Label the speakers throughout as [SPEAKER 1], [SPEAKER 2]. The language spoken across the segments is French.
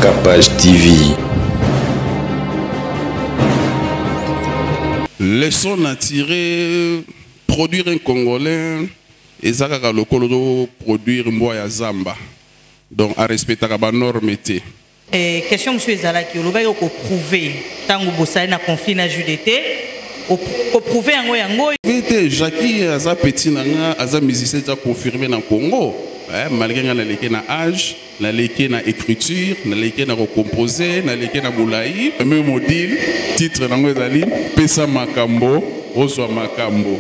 [SPEAKER 1] Capage TV.
[SPEAKER 2] Leçon à tirer, produire un Congolais et ça le colo produire un Zamba. Donc à respecter la norme.
[SPEAKER 3] Question monsieur Ezalaki, vous avez prouver tant que vous avez un conflit na JDT, vous prouver en Yango.
[SPEAKER 2] Vite, Jackie Aza petit nanga Aza musicien déjà confirmé dans Congo. Malgré na leke na âge, na leke na écriture, na leke na recomposer, na leke na boulaï, même module, titre nango ezali pesa makambo, ozwa makambo.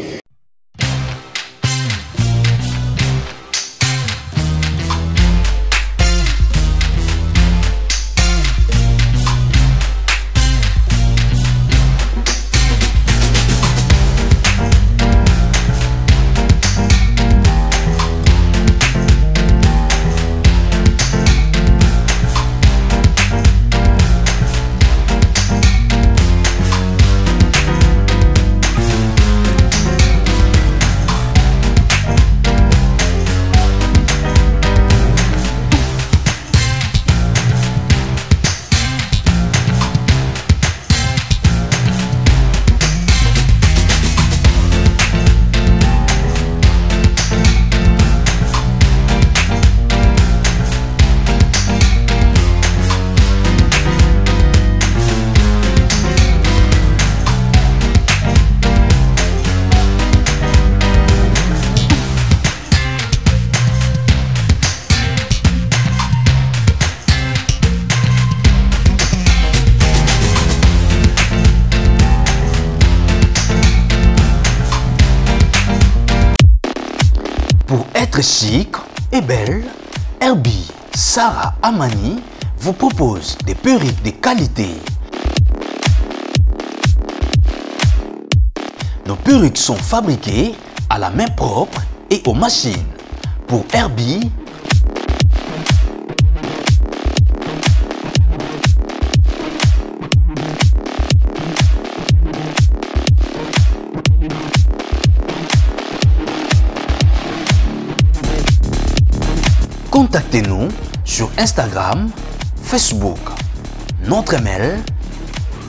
[SPEAKER 4] Pour être chic et belle, Herbie Sarah Amani vous propose des perruques de qualité. Nos perruques sont fabriquées à la main propre et aux machines. Pour Herbie, contactez-nous sur Instagram, Facebook. Notre email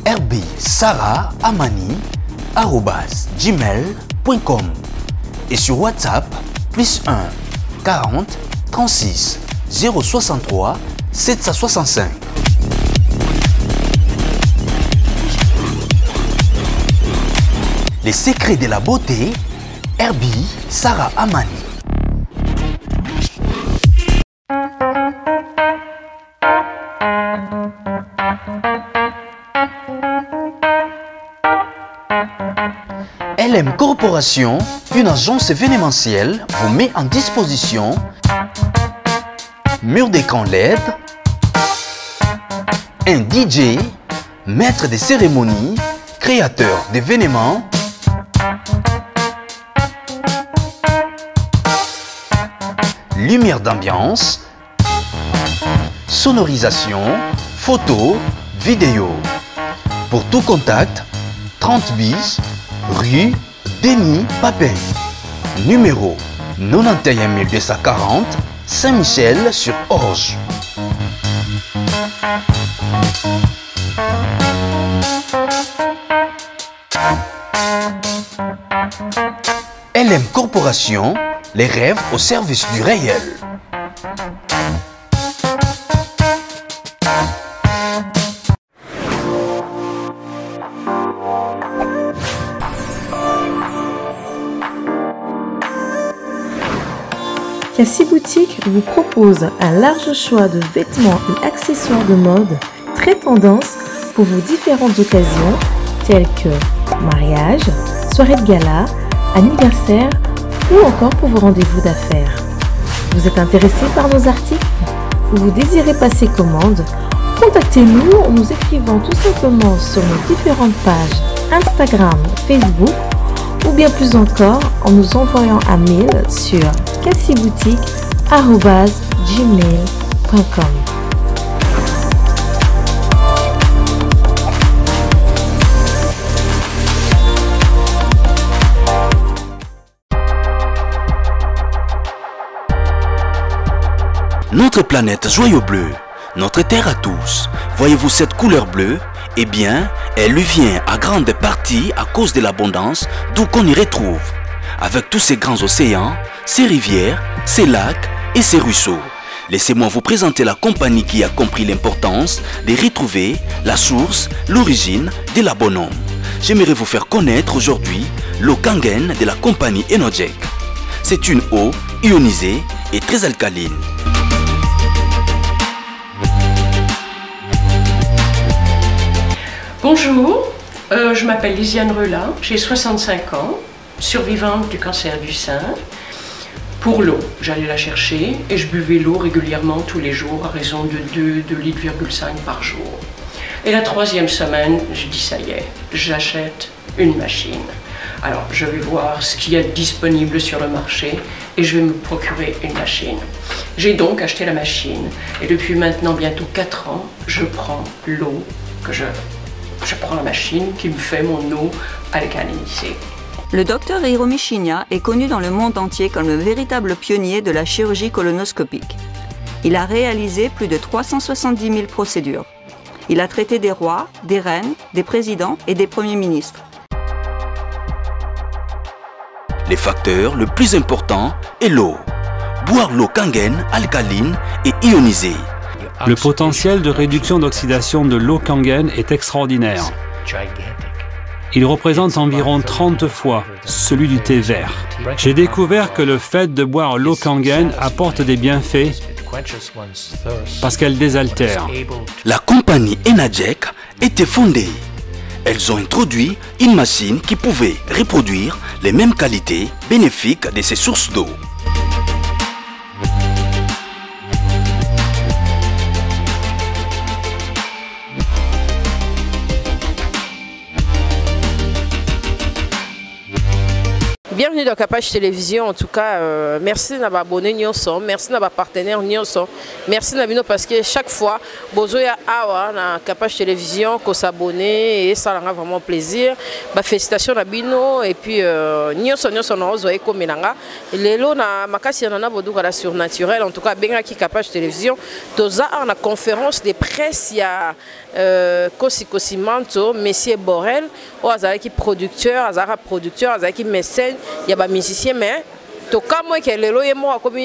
[SPEAKER 4] herbisarahamani@gmail.com et sur WhatsApp +1 40 36 063 765. Les secrets de la beauté, Herbie Sarah Amani. LM Corporation, une agence événementielle, vous met en disposition mur d'écran LED, un DJ, maître des cérémonies, créateur d'événements, lumière d'ambiance, sonorisation, photo, vidéo. Pour tout contact, 30 bis, rue Denis Papin, numéro 91 240 Saint-Michel-sur-Orge. LM Corporation, les rêves au service du réel.
[SPEAKER 5] Cassie Boutique vous propose un large choix de vêtements et accessoires de mode très tendance pour vos différentes occasions telles que mariage, soirée de gala, anniversaire ou encore pour vos rendez-vous d'affaires. Vous êtes intéressé par nos articles ou vous désirez passer commande? Contactez-nous en nous écrivant tout simplement sur nos différentes pages Instagram, Facebook ou bien plus encore en nous envoyant un mail sur cassiboutique@gmail.com.
[SPEAKER 4] Notre planète Joyau Bleu, Notre terre à tous, voyez-vous cette couleur bleue? Eh bien, elle lui vient à grande partie à cause de l'abondance d'où qu'on y retrouve, avec tous ces grands océans, ces rivières, ces lacs et ces ruisseaux. Laissez-moi vous présenter la compagnie qui a compris l'importance de retrouver la source, l'origine de la bonhomme. J'aimerais vous faire connaître aujourd'hui l'eau Kangen de la compagnie Enojek. C'est une eau ionisée et très alcaline.
[SPEAKER 1] Bonjour, je m'appelle Lisiane Relat, j'ai 65 ans, survivante du cancer du sein. Pour l'eau, j'allais la chercher et je buvais l'eau régulièrement tous les jours à raison de 2,5 litres par jour. Et la 3e semaine, je dis ça y est, j'achète une machine. Alors je vais voir ce qu'il y a disponible sur le marché et je vais me procurer une machine. J'ai donc acheté la machine et depuis maintenant bientôt 4 ans, je prends l'eau que je prends la machine qui me fait mon eau alcalinisée.
[SPEAKER 6] Le docteur Hiromi Shinya est connu dans le monde entier comme le véritable pionnier de la chirurgie colonoscopique. Il a réalisé plus de 370 000 procédures. Il a traité des rois, des reines, des présidents et des premiers ministres.
[SPEAKER 4] Les facteurs le plus important est l'eau. Boire l'eau Kangen alcaline et ionisée.
[SPEAKER 7] Le potentiel de réduction d'oxydation de l'eau Kangen est extraordinaire. Il représente environ 30 fois celui du thé vert. J'ai découvert que le fait de boire l'eau Kangen apporte des bienfaits parce qu'elle désaltère.
[SPEAKER 4] La compagnie Enojek était fondée. Elles ont introduit une machine qui pouvait reproduire les mêmes qualités bénéfiques de ces sources d'eau.
[SPEAKER 8] Bienvenue dans Capage Télévision. En tout cas, merci à abonnés Nyonson, merci à partenaires Nyonson, merci à Bino parce que chaque fois, Bozoya Awa na Capage Télévision, qu'on s'abonner et ça rend vraiment plaisir. Félicitations à Bino et puis Nyonson na ozoye komenanga. Lelo na makasi na bodu la surnaturel. En tout cas, benga ki Capage Télévision, toza na conférence de presse il y a Kosi Manto, Monsieur Borel, ou azaki producteur, azara producteur, azaki mécène. Il y a des musiciens, mais tout cas, moi, qui est le comme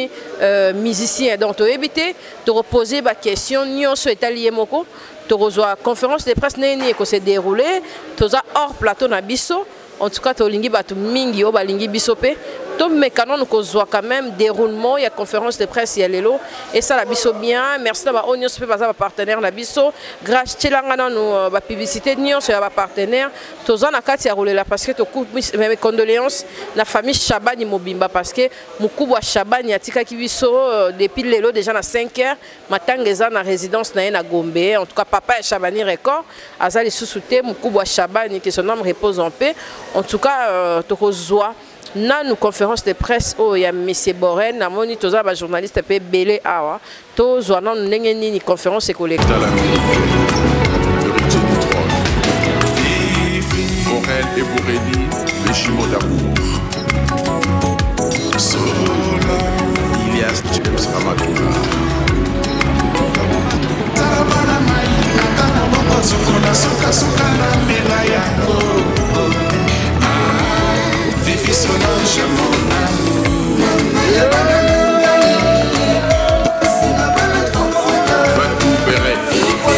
[SPEAKER 8] musicien, donc tu éviter de reposer des questions, ni on souhaite allier moko, tu reçois conférence de presse qui s'est déroulée, tu as hors plateau na biso, en tout cas, tu as lingi batu mingi o ba lingi bisope. Donc, mais quand on quand même déroulement, il y a conférence de presse, il y a l'élo, et ça la biso bien. Merci à Onyon Super Baza, partenaire la biso. Grâce à nous, la publicité de Nyon, c'est la partenaire. Tous en a quatre à rouler là parce que tu as mes condoléances la famille Chabani Mobimba parce que Moukouba Chabani a tika qui biso depuis l'élo déjà à 5 heures. Matangeza na résidence na Gombe. En tout cas, papa est Chabani record. Azali sous-souté Moukouba Chabani qui son nom repose en paix. En tout cas, tu reçois. Dans nos conférences de presse, il y a M. Borel, il y a un journaliste qui est belé awa. Tous ont une conférence collective.
[SPEAKER 2] Borel et Borelli, les jumeaux d'amour. Ilias James Ramatula. Solange mon amour Fatou Beret Titi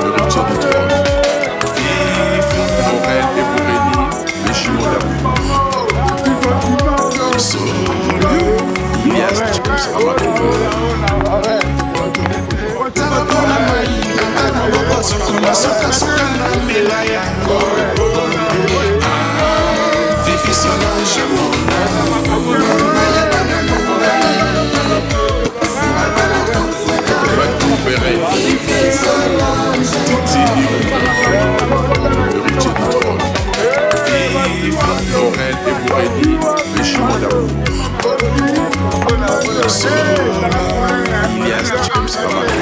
[SPEAKER 2] le retier du trône Morel et Borelli les jumeaux d'amour Ilias James Ramatula Solange mon amour Fatou Beret Titi le retier du trône Morel et Borelli les jumeaux d'amour Ilias James Ramatula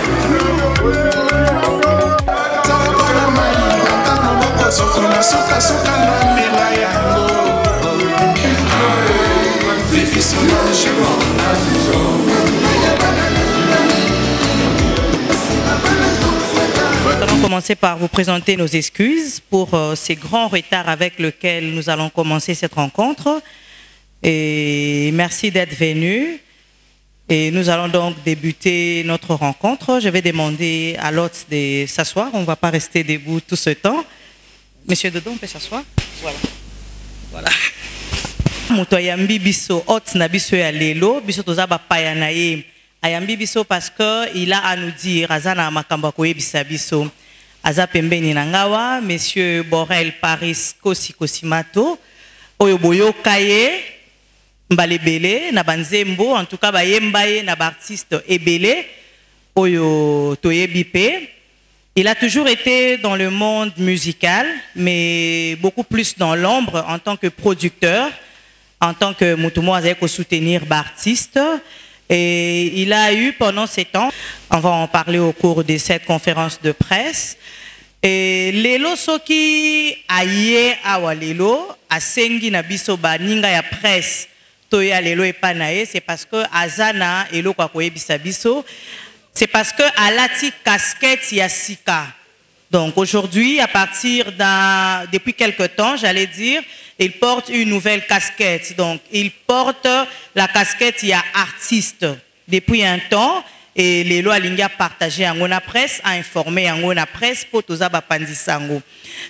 [SPEAKER 3] commencer par vous présenter nos excuses pour ces grands retards avec lesquels nous allons commencer cette rencontre. Et merci d'être venu. Et nous allons donc débuter notre rencontre. Je vais demander à l'hôte de s'asseoir. On ne va pas rester debout tout ce temps. Monsieur Dodo, on peut s'asseoir? Voilà. Voilà. Muto yambi biso hôte na biso ya lelo biso toza ba paya na ye ayambi biso parce que il a à nous dire azana makamba ko yebisa biso aza pembeni na ngawa monsieur Borel Paris Kosi Kosimato oyo boyoka ye mbalebele na banzembo en tout cas ba yemba ye na ba artiste ebele oyo toyebi pe. Il a toujours été dans le monde musical, mais beaucoup plus dans l'ombre en tant que producteur, en tant que Moutoumou Azeko soutenir artiste. Et il a eu pendant ces temps, on va en parler au cours de cette conférence de presse, et lelo soki aye awa lelo asengi na biso ba ninga ya presse toya lelo epanaye, c'est parce que azana elo kwa koyebisa biso. C'est parce que alati casquette yasika. Donc aujourd'hui, à partir depuis quelque temps, j'allais dire, il porte une nouvelle casquette. Donc il porte la casquette ya artiste depuis un temps. Et les lois Linga partagé en la presse, a informé en la presse pour tous abapandisango.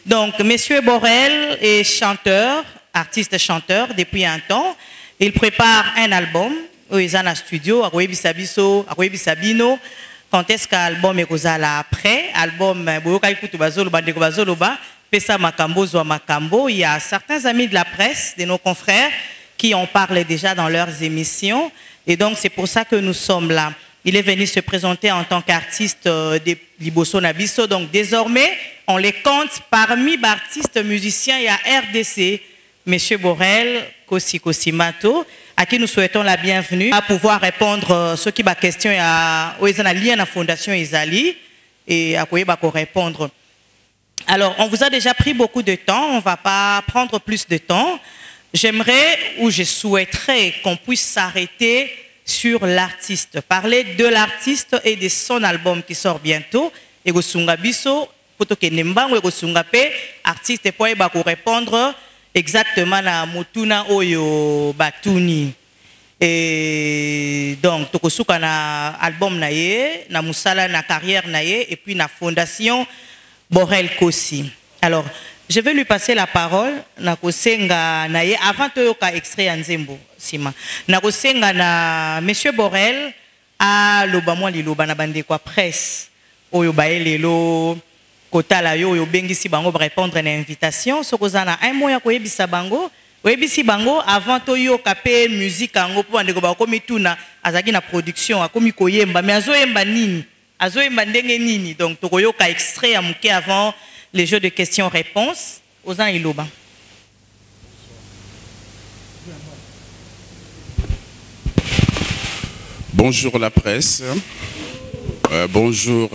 [SPEAKER 3] Donc Monsieur Borel est chanteur, artiste chanteur depuis un temps. Il prépare un album. Ils ont un studio, à Bisabino. Quand est-ce qu'un album est après? Album, il y a certains amis de la presse, de nos confrères, qui en parlent déjà dans leurs émissions. Et donc, c'est pour ça que nous sommes là. Il est venu se présenter en tant qu'artiste de Liboso Nabiso. Donc, désormais, on les compte parmi les artistes musiciens. Il y a RDC, Monsieur Borel, Kosi Kosimato, à qui nous souhaitons la bienvenue, à pouvoir répondre à ce qui est question à la Fondation Isali et à quoi répondre. Alors, on vous a déjà pris beaucoup de temps, on ne va pas prendre plus de temps. J'aimerais ou je souhaiterais qu'on puisse s'arrêter sur l'artiste, parler de l'artiste et de son album qui sort bientôt. Et Gosunga Biso, Potokenemba, Gosunga Pe, artiste et pour répondre exactement na mutuna oyo batuni. Et donc tokosuka na album na ye, na musala na carrière na ye, et puis na fondation Borel Kosi. Alors je vais lui passer la parole na kosenga na ye avant toyoka extrait ya Nzembo sima. Na kosenga na Monsieur Borel a loba mwa liloba na bande kwa presse oyo baelelo kotala yo bengisi bango répondre à l'invitation sokozana un mois ya koyebisa bango oyebisi bango avant to yo kapé musique ango po ndeko ba komi tuna azaki na production akomi koyemba mais azoyemba nini ndenge nini. Donc tokoyoka extrait ya muke avant les jeux de questions-réponses ozan iloba.
[SPEAKER 2] Bonjour la presse. Bonjour,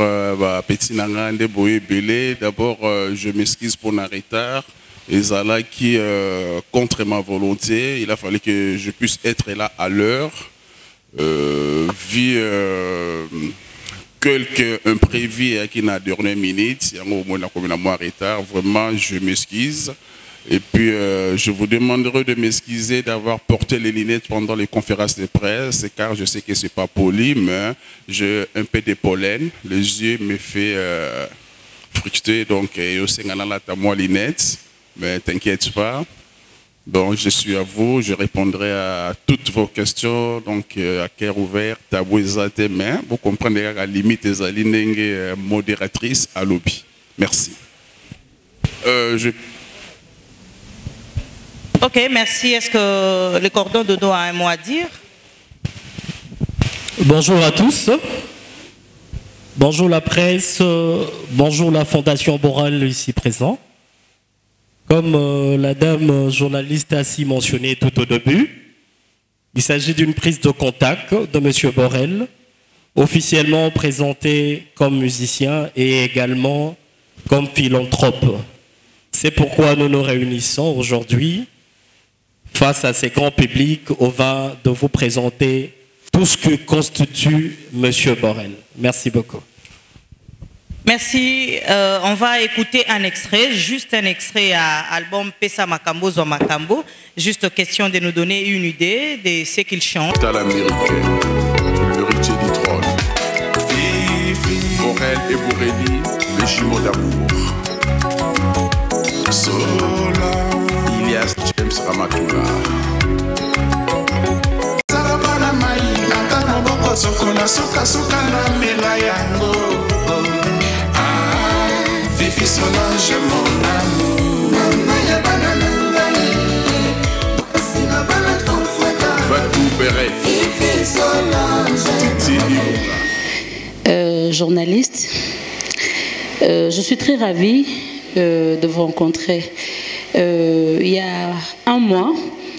[SPEAKER 2] Petit Nangande Boye Belé. D'abord, je m'excuse pour mon retard. Et Zala qui, contre ma volonté, il a fallu que je puisse être là à l'heure. Vu quelques imprévus qui n'a dernière minute, il y a un mois de retard. Vraiment, je m'excuse. Et puis, je vous demanderai de m'excuser d'avoir porté les lunettes pendant les conférences de presse, car je sais que ce n'est pas poli, mais j'ai un peu de pollen. Les yeux me font fructer, donc je sais que j'ai les lunettes, mais t'inquiète pas. Donc, je suis à vous, je répondrai à toutes vos questions, donc à cœur ouvert, tabou et mains. Vous comprenez à la limite des lignes modératrice à lobby. Merci.
[SPEAKER 3] Ok, merci. Est-ce que le cordon de dos a un mot à dire?
[SPEAKER 9] Bonjour à tous. Bonjour la presse. Bonjour la Fondation Borel ici présent. Comme la dame journaliste a si mentionné tout au début, il s'agit d'une prise de contact de M. Borel, officiellement présenté comme musicien et également comme philanthrope. C'est pourquoi nous nous réunissons aujourd'hui face à ces grands publics au vin de vous présenter tout ce que constitue M. Borel. Merci beaucoup.
[SPEAKER 3] Merci. On va écouter un extrait, juste un extrait à l'album Pesa Makambo Zo Makambo. Juste question de nous donner une idée de ce qu'il chante.
[SPEAKER 2] À l'américaine, l'héritier du trône. Borel et Borelli, les jumeaux d'amour. Sola, Ilias James Ramatula.
[SPEAKER 10] Sarabana mai, natana boko sokola suka suka na melayango. Fifi Solange mon amour. Mama ya banana ngai. Sina bana konfata.
[SPEAKER 2] Fatou Beret.
[SPEAKER 10] Fifi Solange.
[SPEAKER 2] Titi Imoula.
[SPEAKER 11] Journaliste, je suis très ravie de vous rencontrer. Il y a un mois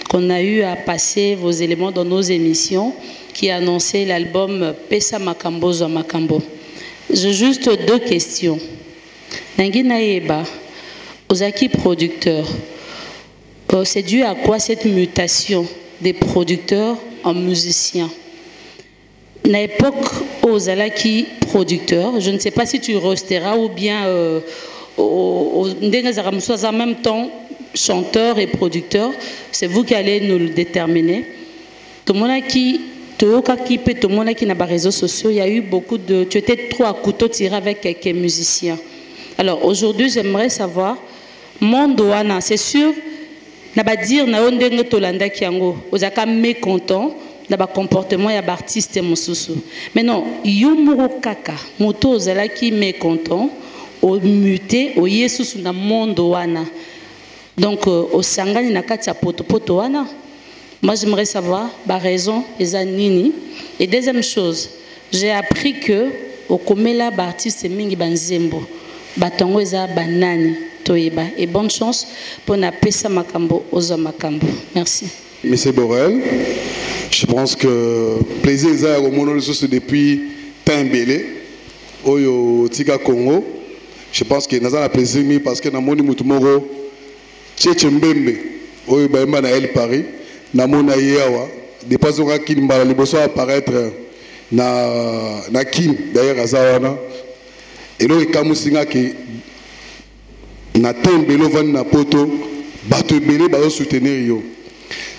[SPEAKER 11] qu'on a eu à passer vos éléments dans nos émissions qui annonçaient l'album Pesa Makambo Zo Makambo. J'ai juste deux questions. Nangi Naeba, Ozaki producteur, c'est dû à quoi cette mutation des producteurs en musiciens? À l'époque, Ozalaki producteur, je ne sais pas si tu resteras ou bien en même temps chanteur et producteur, c'est vous qui allez nous le déterminer. Tout le monde qui n'a pas réseaux sociaux, il y a eu beaucoup de... Tu étais trop à couteau tiré avec quelques musiciens. Alors aujourd'hui, j'aimerais savoir, Mondouana, c'est sûr, n'a pas dire na ondenge tolanda kiango, ozaka mécontent, n'a pas comportement ya artiste mosusu. Mais non, yumuro kaka, moto ozala ki mécontent, au muté, au yesusu na Mondouana. Donc au sangani na kati ya poto wana. Moi j'aimerais savoir la raison eza nini. Et deuxième chose, j'ai appris que au komela ba artiste mingi banzembo. Batongo eza banani toyeba et bonne chance pour na Pesa Makambo Ozo Makambo. Merci.
[SPEAKER 12] Monsieur Borel, je pense que plaisir eza au mono depuis Timbélé oyo tika Congo. Je pense que naza na plaisir parce que na moni mutu moko Tchétché Mbembe oyo baemba na El Paris na mona yawa dépassons ka kimbala liboso apparaître na kin d'ailleurs azawana. Et là, il y a na poto bato belé ba soutenir yo.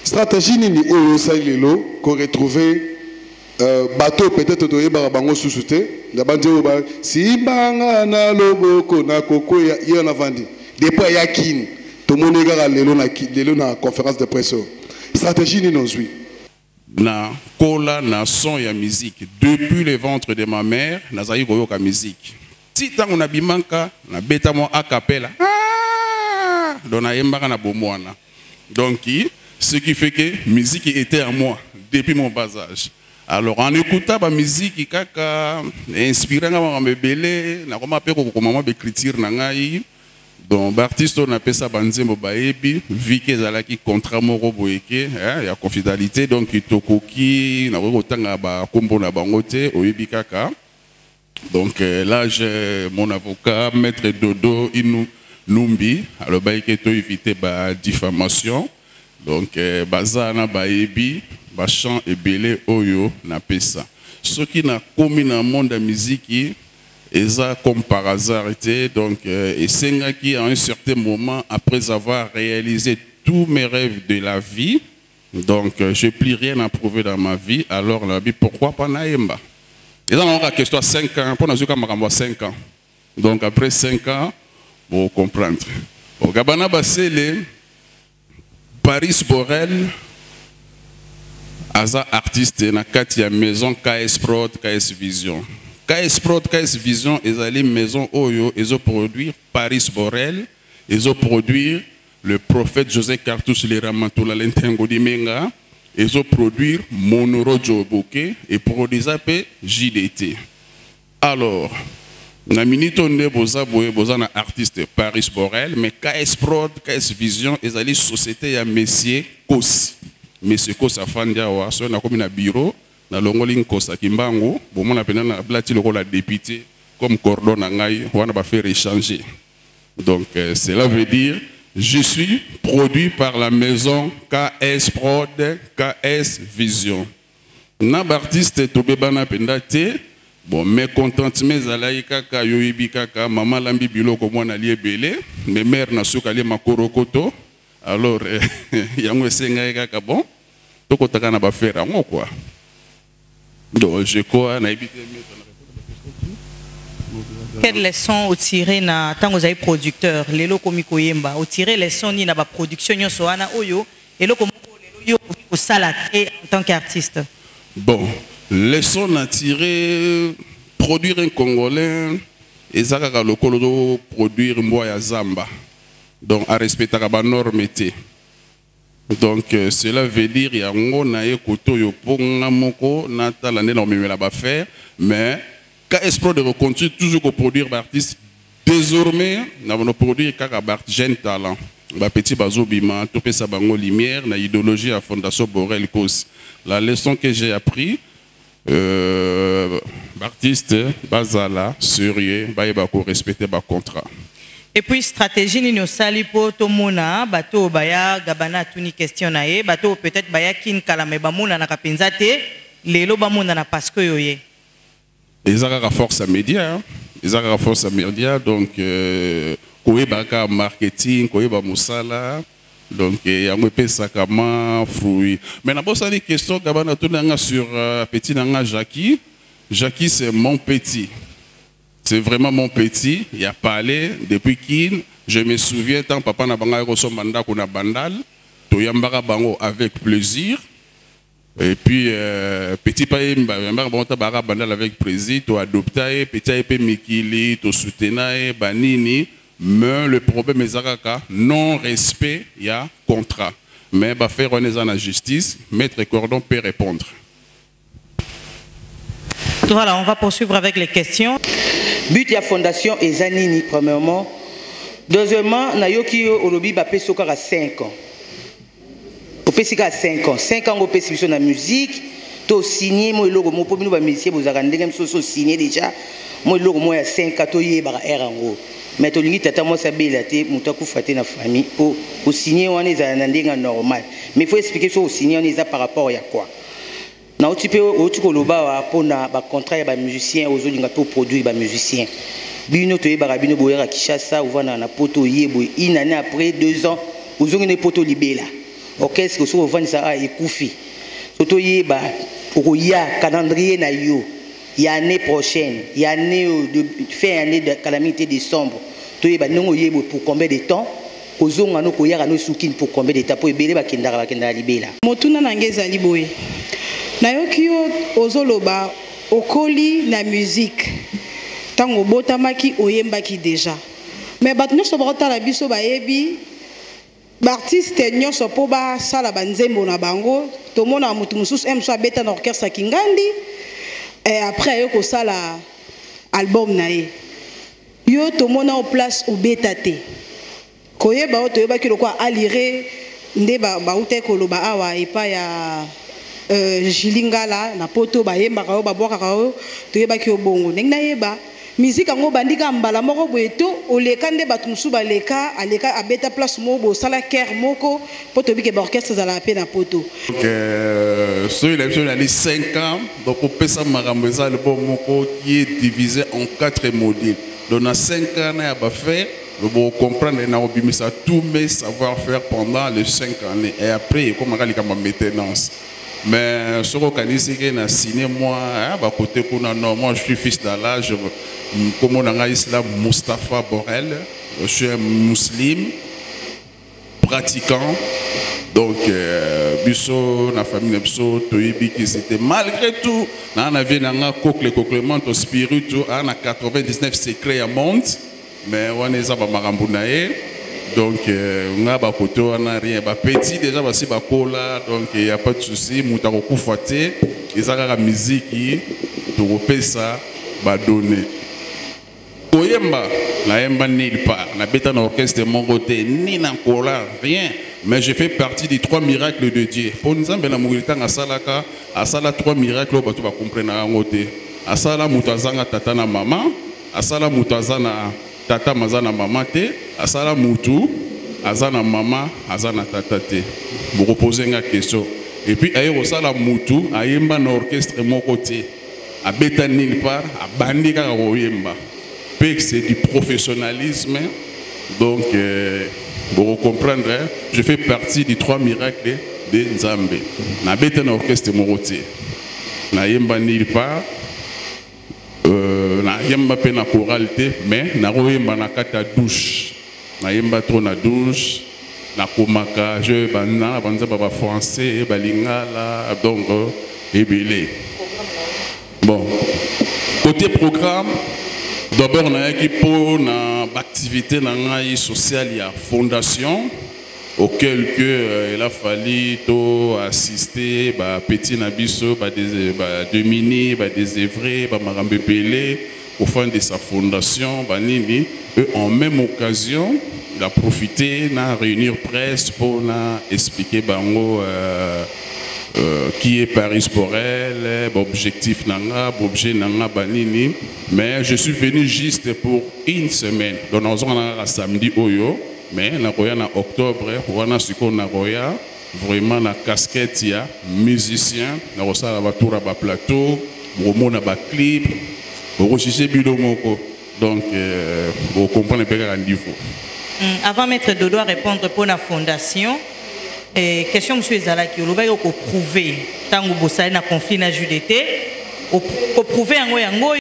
[SPEAKER 12] Stratégie ni o salelo ko retrouver bateau peut-être to yeba bango susute na bandi o ba si banga na loboko na koko ya na vandi depuis ya kin to monega lelo na conférence de presse. Stratégie ni nozui
[SPEAKER 2] na kola na son ya musique depuis le ventre de ma mère nazali koyoka musique. Si on a bimanka, na beta mo a cappella, dona yembaka na bomwana. Donc, ce qui fait que musique était en moi depuis mon bas âge. Alors, en écoutant la musique, kaka inspirant à me belé, na koma pe ko maman écriture na ngai. Donc, l'artiste on appelle ça banzembo baebi, vu que zalaki contrat moko boyeke, il y a confidentialité donc itokoki na ko tanga ba kombo na bangote oyebi kaka. Donc là, j'ai mon avocat, Maître Dodo Inou Numbi, alors il faut éviter la diffamation. Donc, Bazana Baebi, Bachan et Belé Oyo, na pesa. Ce qui n'a commis dans le monde de la musique, et ça comme par hasard été, donc, et c'est qui à un certain moment, après avoir réalisé tous mes rêves de la vie, donc je n'ai plus rien à prouver dans ma vie, alors la vie, pourquoi pas Naïmba? Et là, on a question 5 ans, pour nous 5 ans. Donc après 5 ans, vous comprendre. Au Gabana Bassele, Paris Borel, Aza artiste, na Katia maison KS Prod, KS Vision. KS Prod, KS Vision, ils allaient maison Oyo, ils ont produit Paris Borel, ils ont produit le prophète José Cartouche, les Ramatoula, l'Intengo Dimenga. Ils ont produit Monoro Djoboke et produit JDT. Alors, na minito ne boza na artiste Paris Borel, mais KS Prod, KS Vision, ils allaient société ya Messier Kos. Messier Kos a fandiawa, so na comme na bureau, na longoling Kosa Kimbango, bon mon appelle na blati le la député comme cordon na ngai, on va faire échanger. Donc cela veut dire je suis produit par la maison KS Prod, KS Vision. N'ab artiste Tobebana Pendate, Bon, mais contentement zalaï kaka yoibi kaka maman lambi biloko mwana li ebele, mes mères na sukali makorokoto. Alors yango esenga kaka bon. Toko takana ba faire ngo quoi. Donc je crois na ebité.
[SPEAKER 3] Quelle leçon au tirer na tant vous avez producteur lelo komiko yemba au tirer leçon ni na ba production nyonso wana oyo elo komiko lelo yo ko salate en tant qu'artiste.
[SPEAKER 2] Bon, leçon à tirer produire un Congolais et ça ka lokolo produire mboya zamba. Donc à respecter ba norme té. Donc cela veut dire yango na ye koto yo ponga moko na tala ne no memela ba faire mais espoir de reconstruire toujours qu'on produire artistes désormais nous avons produit kaka jeune talent ba petit bazo bima topé sa bango lumière na idéologie à Fondation Borel cause la leçon que j'ai appris artiste bazala sérieux ba ko respecter ba contrat.
[SPEAKER 3] Et puis stratégie ni no sali po to mona bato baya gabana tuni question na ye bato peut-être baya kin kala me ba mona na kapenza te lelo ba mona na parce que yoye.
[SPEAKER 2] Ils ont la force à média, ils ont la force à média, donc koyeba marketing, koyeba musala, donc il y a un peu ça comme fruit. Mais d'abord ça des questions gabana tunanga sur petit nanga Jackie. Jackie c'est mon petit, c'est vraiment mon petit. Il a parlé depuis qu'il, je me souviens tant papa na banga reço manda kuna bandal, to yambara bango avec plaisir. Et puis, petit paye, avec plaisir, tu adoptes, petit paye, Mikili, tu soutiens, banini, mais le problème est non-respect, il y a contrat. Mais faire on est dans la justice, maître Cordon peut répondre.
[SPEAKER 3] Voilà, on va poursuivre avec les questions.
[SPEAKER 13] But de la fondation est Zanini, premièrement. Deuxièmement, Nayoki Olobi Bapé Sokar à 5 ans. Au PCK à 5 ans. 5 ans au PCK sur la musique. Tu as signé, moi, le logo, mon premier musicien, vous avez signé déjà. Moi, le logo, moi, à 5 ans, tu as en gros. Mais tu as dit, tu as sabélaté, tu as fait la famille. Pour signer, on est à normal. Mais il faut expliquer ça au signer, on est par rapport à quoi. Dans tu peux pour un contrat de musicien, aux autres, pour produire des musiciens. Bino to yeba bino boyer à Kinshasa ou vana na poto yebo une année après 2 ans aux autres ne poto libela. Orchestre que so vana ça a écoufi. Soto yeba pour ya calendrier na yo. Il y a année prochaine, il y a année de fin année de calamité décembre. To yeba non yebo pour combien de temps? Aux autres no ko ya no soukin pour combien de temps pour ebele ba kenda libela.
[SPEAKER 14] Motuna nangeza liboye. Nayoki yo ozoloba okoli na musique. Tango botamaki oyembaki déjà. Mais bato nyonso bakotala biso bayebi artiste nyonso po ba sala banzembo na bango tomona mutu mususu aime so beta na orchestre Kingandi et après yo ko sala album na ye. Yo tomona en place au beta te. Koyeba o toyebaki lokwa alire nde ba ute koloba awa epa ya Jilingala na poto bayembaka yo babwaka yo toyebaki obongo ndenge nayeba musique ango bandika mbala moko boeto oleka nde bato musu baleka aleka abeta place mo bo sala ker moko poto bike ba orchestre za la pe na poto.
[SPEAKER 2] Donc so il a dit 5 ans donc on peut ça marameza le bon moko qui est divisé en 4 modules. Donc dans 5 ans na ba faire vous comprenez na obimisa tous mes savoir-faire pendant les 5 années et après comment on va maintenance. Mais ce qu'on a signé, moi, côté moi je suis fils d'Allah, comme on a islam Mustafa Borel, je suis un musulman pratiquant. Donc, biso, la famille Biso, Toyibi, qui c'était malgré tout, on avait un coquement spirituel, on a 99 secrets à monde, mais on est à Marambunae. Donc, on a rien. Petit déjà, donc il n'y a pas de souci. Nous avons fait la musique qui est ça, donner. Koyemba, la Yemba nulle part. La bêta d'orchestre de mon côté, ni n'encola, rien. Mais je fais partie des 3 miracles de Dieu. Pour nous, la Mouritan à Salaka, à Sala 3 miracles, tu vas comprendre en côté. À Sala Moutazanga Tatana Maman, à Sala Moutazana. Tata mazana mama te, asala mutu, azana mama, azana tata te. Vous reposez une question. Et puis, aïe, osala mutu, aïemba na orchestre mon côté. abeta nulle part, abandi kaka koyemba. Puis c'est du professionnalisme. Donc, pour comprendre, je fais partie des 3 miracles de Nzambe. Nabeta na orchestre Morotier. Na yemba nulle part. Na yemba pe na choralité, mais na royemba na kata douche. Na yemba trop na douche. Na komaka, je bana, banza baba français, balingala, donc ebele. Bon, côté programme, d'abord on a équipe na activité na ngai sociale ya fondation auquel que il a fallu to assister ba petit na biso ba Domini ba désœuvré ba marambe belé au fond de sa fondation ba nini eux en même occasion il a profité na réunir presse pour na expliquer bango qui est Paris Sporel, objectif nanga, objet nanga banini, mais je suis venu juste pour une semaine. Donc nous avons samedi oyo, mais na roya na octobre, wana siko na roya, vraiment na casquette ya musicien, na rosa ba tour ba plateau, promo na ba clip, rechercher bilo moko. Donc vous comprenez bien le niveau.
[SPEAKER 3] Avant Maître Dodo à répondre pour la fondation. Et question monsieur Ezalaki, vous avez prouvé tant que vous avez un conflit na JDT, vous prouver en yango.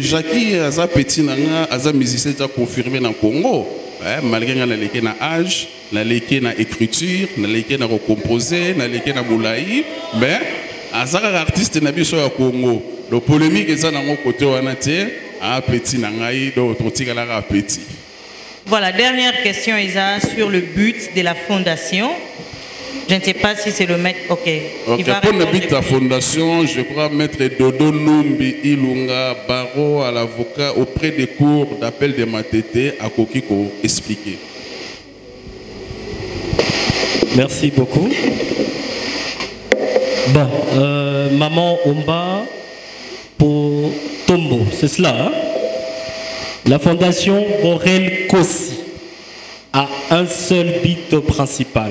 [SPEAKER 2] Jackie aza petit nanga aza musicien a confirmé dans Congo. Malgré na leke na âge, na leke na écriture, na leke na recomposer, na leke na boulaï, mais aza artiste na biso ya Congo. Le polémique est ça dans mon côté wana te, a petit nanga do totika la petit.
[SPEAKER 3] Voilà, dernière question Isa sur le but de la fondation. Je ne sais pas si c'est le maître. Ok.
[SPEAKER 2] Pour le but de la fondation, je crois maître Dodo Numbi Ilunga Baro à l'avocat auprès des cours d'appel de Matete à Kokiko expliquer.
[SPEAKER 9] Merci beaucoup. Bon, maman Omba pour Tombo, c'est cela. Hein? La fondation Borel Kossi a un seul but principal.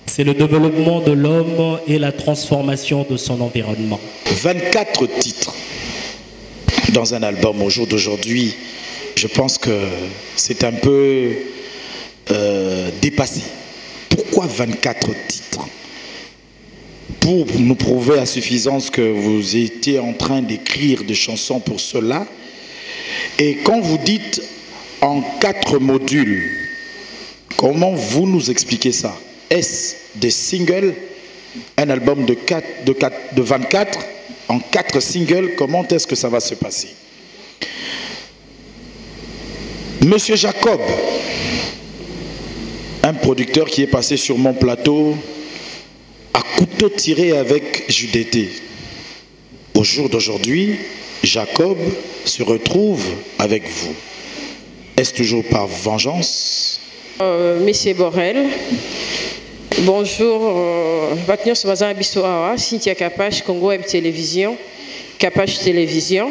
[SPEAKER 9] C'est le développement de l'homme et la transformation de son environnement.
[SPEAKER 15] 24 titres dans un album au jour d'aujourd'hui, je pense que c'est un peu dépassé. Pourquoi 24 titres? Pour nous prouver à suffisance que vous étiez en train d'écrire des chansons pour cela. Et quand vous dites en 4 modules, comment vous nous expliquez ça? Est-ce des singles, un album de 24 en 4 singles? Comment est-ce que ça va se passer? Monsieur Jacob, un producteur qui est passé sur mon plateau à couteau tiré avec JDT. Au jour d'aujourd'hui, Jacob se retrouve avec vous. Est-ce toujours par vengeance?
[SPEAKER 8] Monsieur Borel, bonjour. Batnios Bazan Bissoa, Cynthia Capache, Congo Web Télévision, Capache Télévision.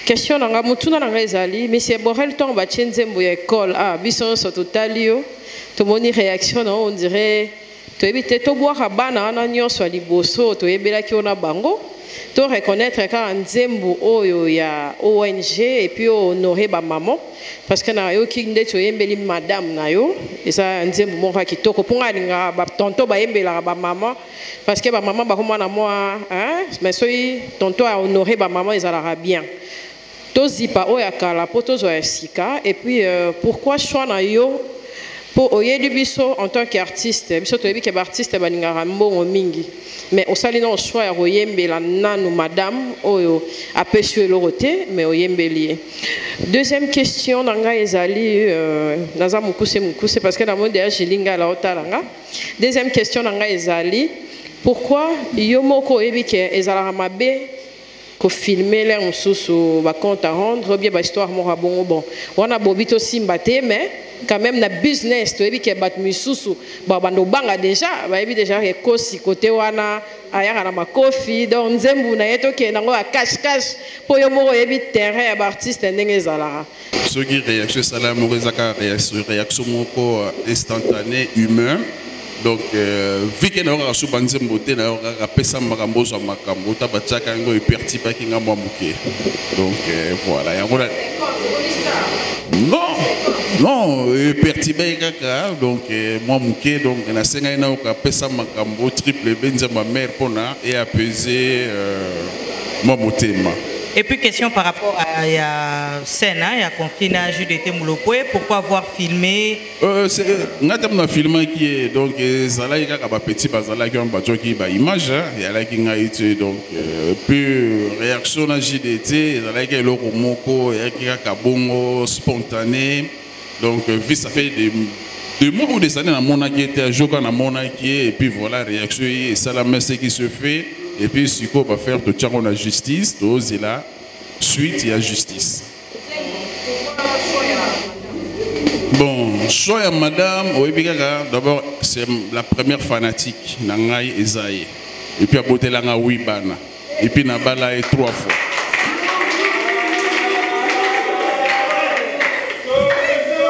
[SPEAKER 8] Question dans la moutuna dans les alliés, Monsieur Borel tombe à Tchenzembo école. Ah, Bisson Sototalio, tout le monde réaction, on dirait, tu évites de boire à Bana, Nagnon, soit Liboso, tu es bella qui on a bango. Tu reconnaître quand Nzembo oyo ya ONG et puis honorer ba maman parce que na yo ki ndeto yembeli madame na yo et ça Nzembo monka kitoko ponga linga ba tonto ba yembela ba maman parce que ba maman ba komana na moi hein mais soyi tonto a honorer ba maman ezala bien to zipa oya kala poto zo ya sika et puis pourquoi choix na yo pour oyebi biso en tant qu'artiste biso to yebi ke ba artiste ba lingara mbongo mingi. Mais au salino on choix royembela nanu madame oyo apesue loroté mais oyembelier. Deuxième question nanga ezali naza mukuse parce que na monde ya jilinga la otalanga. Deuxième question nanga ezali pourquoi yomoko ebike ezala mabe ko filmer l'air mususu ba compte à rendre bien ba histoire mo rabongo bon. Wana bobito simbate mais quand même na business to ebi ke bat misusu ba bando banga déjà ba ebi déjà ke kosi côté wana aya na makofi donc nzembu na yeto ke nango a cash po yo moko ebi terrain ya artiste ndenge ezala
[SPEAKER 2] ce qui réaction sala mo rezaka réaction moko instantané humain Donc, vu que nous avons reçu Banzembote, nous avons appelé Makambo sur Makambo, nous avons dit que nous avons perdu par Kinga Mouamouké. Donc, voilà. Non, perturbé kaka, donc Mouamouké, donc on a essayé de faire Makambo, triple benza ma mère pona et apaiser Mouamotema.
[SPEAKER 3] Et puis question par rapport à la scène, il y a confié à Judith Moulopoué, pourquoi avoir filmé?
[SPEAKER 2] C'est un film qui est donc Zala il y a un petit bazala qui a un bateau qui a image, il y a là qui a été donc puis réaction à JDT, Zala qui est le romoko, il y a un bongo spontané, donc vu ça fait des mois ou des années dans mon qui était à jour dans mon qui et puis voilà réaction et ça la messe qui se fait. Et puis, ce qu'on va faire, de tirer la justice, de là, suite, il y a justice. Bon, choix madame, d'abord, c'est la première fanatique, Nangaï Ezaïe. Et puis, à côté, la Wibana. Et puis, Nabala est 3 fois.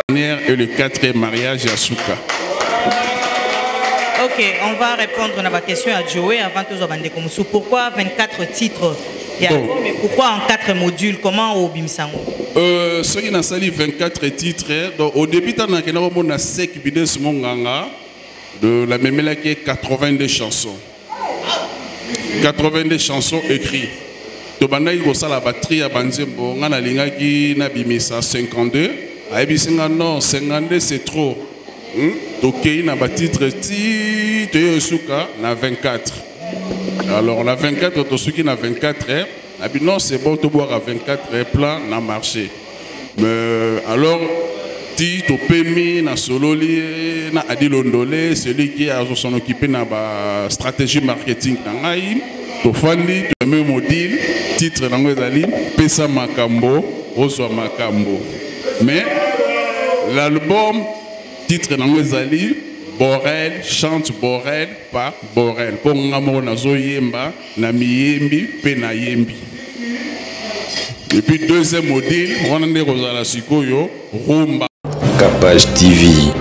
[SPEAKER 2] Et le 4e mariage à Souka.
[SPEAKER 3] Ok, on va répondre à la question à Joey avant tout ça. Pourquoi 24 titres mais pourquoi en 4 modules? Comment au Bimsango?
[SPEAKER 2] Ce qui n'a sali 24 titres, donc au début, on a 5 vidéos de la mémela qui est 82 chansons. 82 chansons écrites. Donc, on a la batterie à Banzembo, on a la 52. Non, 52 c'est trop. Donc, il y a un titre na 24. Alors, la 24, il y a 24 heures. Non, c'est bon de boire à 24 heures plein na marché. Mais alors, titre PMI, na Sololi, na Adilondole, celui qui a s'en occupé de la stratégie marketing. To fandi, to même module, titre na ngwezali, pesa makambo, reçoit makambo. Mais l'album, titre Nangwezali, Borel, chante Borel par Borel. Pour Ngamo Nazo Yemba, Namiyembi, Penayembi. Et puis, deuxième module, on a des Rosala Sikoyo, Rumba.
[SPEAKER 16] Capage TV.